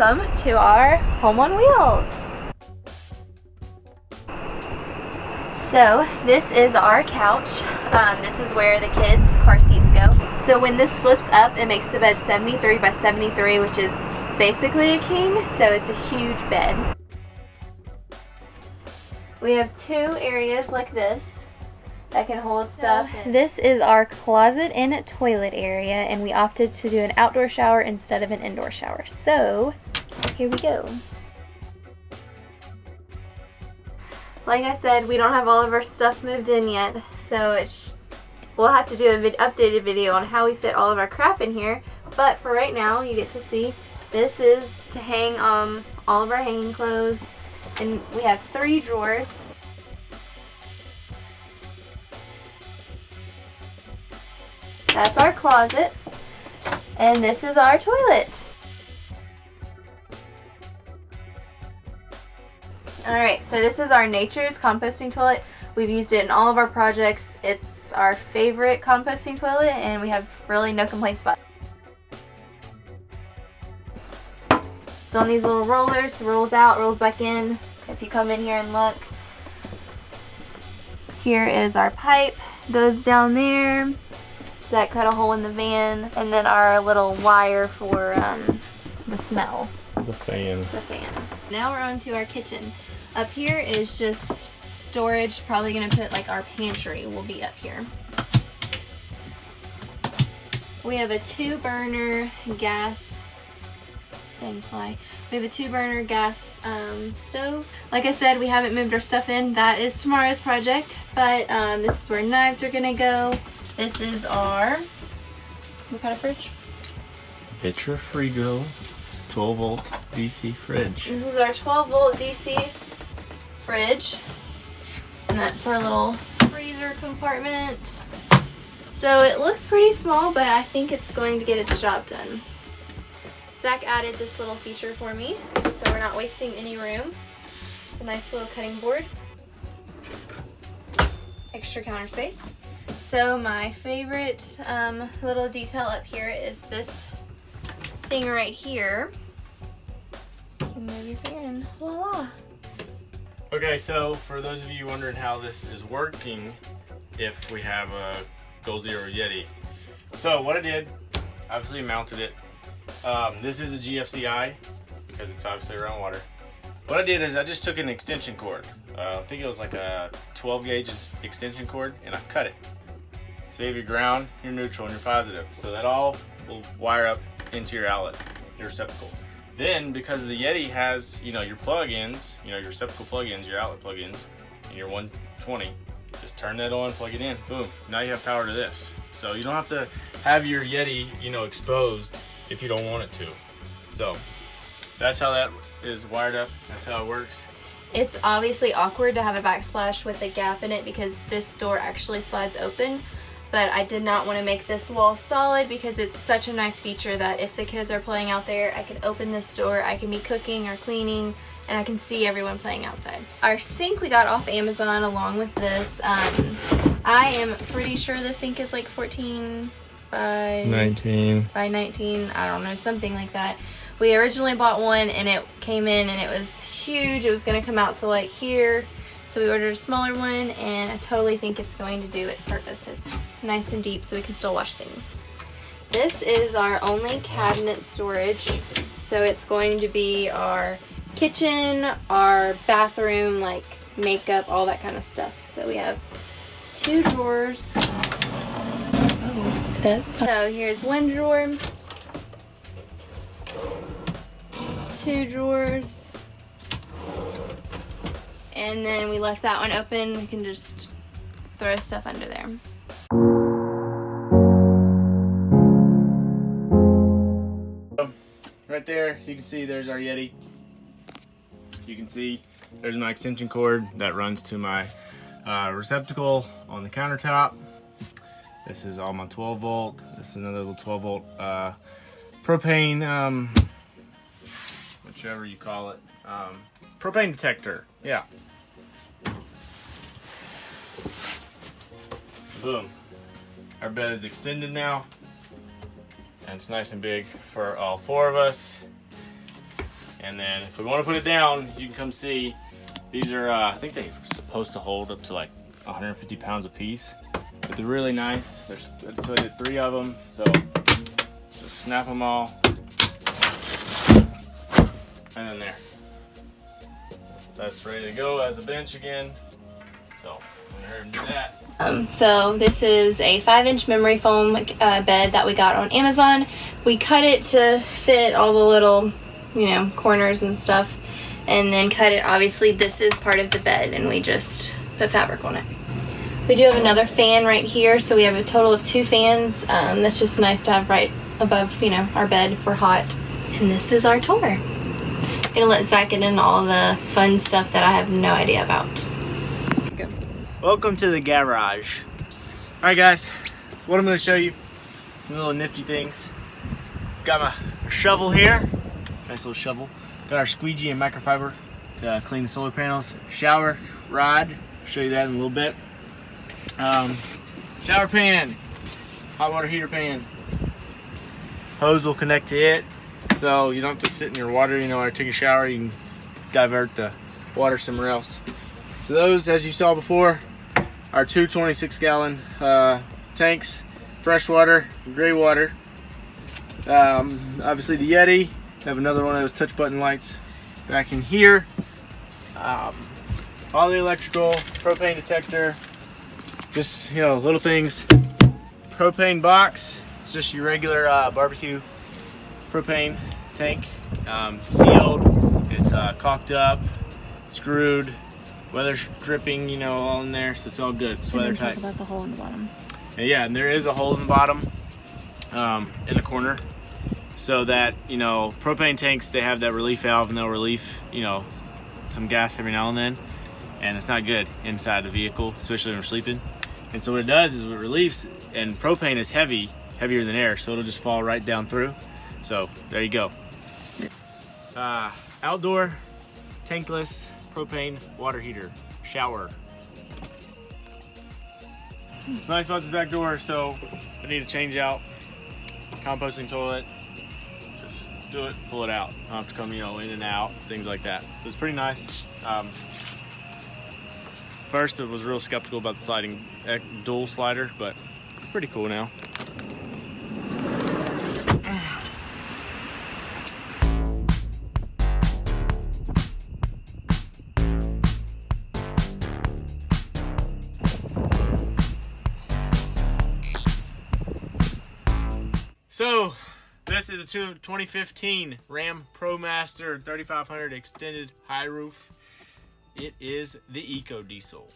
welcome to our home on wheels. So this is our couch. This is where the kids' car seats go. So when this flips up, it makes the bed 73 by 73, which is basically a king, so it's a huge bed. We have two areas like this that can hold stuff. This is our closet and toilet area, and we opted to do an outdoor shower instead of an indoor shower. So here we go. Like I said, we don't have all of our stuff moved in yet, so we'll have to do an updated video on how we fit all of our crap in here. But for right now, you get to see this is to hang all of our hanging clothes, and we have 3 drawers. That's our closet, and this is our toilet. Alright, so this is our Nature's composting toilet. We've used it in all of our projects. It's our favorite composting toilet, and we have really no complaints about it. It's on these little rollers, rolls out, rolls back in. If you come in here and look, here is our pipe, goes down there. Zach cut a hole in the van, and then our little wire for the smell. The fan. The fan. Now we're on to our kitchen. Up here is just storage. Probably gonna put like our pantry will be up here. We have a 2-burner gas. Dang fly. We have a 2-burner gas stove. Like I said, we haven't moved our stuff in. That is tomorrow's project. But this is where knives are gonna go. This is our, what kind of fridge? Vitra Frigo 12 volt DC fridge. This is our 12 volt DC fridge. And that's our little freezer compartment. So it looks pretty small, but I think it's going to get its job done. Zach added this little feature for me, so we're not wasting any room. It's a nice little cutting board. Extra counter space. So my favorite little detail up here is this thing right here. You can move your finger and voila. Okay, so for those of you wondering how this is working, if we have a Goal Zero Yeti. So what I did, obviously mounted it. This is a GFCI because it's obviously around water. What I did is I just took an extension cord. I think it was like a 12 gauge extension cord, and I cut it. So you have your ground, your neutral, and your positive. So that all will wire up into your outlet, your receptacle. Then, because the Yeti has, your plug-ins, your receptacle plug-ins, your outlet plug-ins, and your 120, just turn that on, plug it in, boom. Now you have power to this. So you don't have to have your Yeti, exposed if you don't want it to. So that's how that is wired up. That's how it works. It's obviously awkward to have a backsplash with a gap in it because this door actually slides open. But I did not want to make this wall solid because it's such a nice feature that if the kids are playing out there, I can open this door, I can be cooking or cleaning, and I can see everyone playing outside. Our sink we got off Amazon along with this. I am pretty sure the sink is like 14 by 19. I don't know, something like that. We originally bought one and it came in and it was huge. It was going to come out to like here. So we ordered a smaller one, and I totally think it's going to do its purpose. It's nice and deep so we can still wash things. This is our only cabinet storage. So it's going to be our kitchen, our bathroom, like makeup, all that kind of stuff. So we have 2 drawers. So here's 1 drawer, 2 drawers. And then we left that one open. We can just throw stuff under there. Right there, you can see there's our Yeti. You can see there's my extension cord that runs to my receptacle on the countertop. This is all my 12 volt. This is another little 12 volt propane, whichever you call it, propane detector. Yeah. Boom. Our bed is extended now, and it's nice and big for all 4 of us. And then if we want to put it down, you can come see. These are, I think they're supposed to hold up to like 150 pounds a piece. But they're really nice. So I did 3 of them. So just snap them all. And then there. That's ready to go as a bench again. So I'm gonna do that. So this is a 5-inch memory foam bed that we got on Amazon. We cut it to fit all the little, you know, corners and stuff, and then cut it. Obviously this is part of the bed and we just put fabric on it. We do have another fan right here, so we have a total of 2 fans. That's just nice to have right above, you know, our bed if we're hot. And this is our tour. I'm gonna let Zach get into all the fun stuff that I have no idea about. Go. Welcome to the garage. All right, guys, what I'm gonna show you, some little nifty things. Got my shovel here, nice little shovel. Got our squeegee and microfiber to clean the solar panels. Shower rod, I'll show you that in a little bit. Shower pan, hot water heater pan. Hose will connect to it, so you don't have to sit in your water. You know, when I take a shower, you can divert the water somewhere else. So those, as you saw before, are 2 26-gallon tanks, fresh water, gray water. Obviously the Yeti. I have another one of those touch button lights back in here. All the electrical, propane detector, just, you know, little things. Propane box, it's just your regular barbecue propane tank. Sealed, it's caulked up, screwed, weather stripping, you know, all in there, so it's all good. It's weather tight. Talk about the hole in the bottom. And yeah, and there is a hole in the bottom, in the corner, so that, you know, propane tanks, they have that relief valve and they'll relieve, you know, some gas every now and then, and it's not good inside the vehicle, especially when we're sleeping. And so what it does is it relieves, and propane is heavier than air, so it'll just fall right down through. So there you go. Outdoor tankless propane water heater shower. What's nice about this back door, so I need to change out composting toilet. Just do it, pull it out. I don't have to come, you know, in and out, things like that. So it's pretty nice. First, I was real skeptical about the sliding dual slider, but it's pretty cool now. So, this is a 2015 Ram Promaster 3500 extended high roof. It is the Eco Diesel.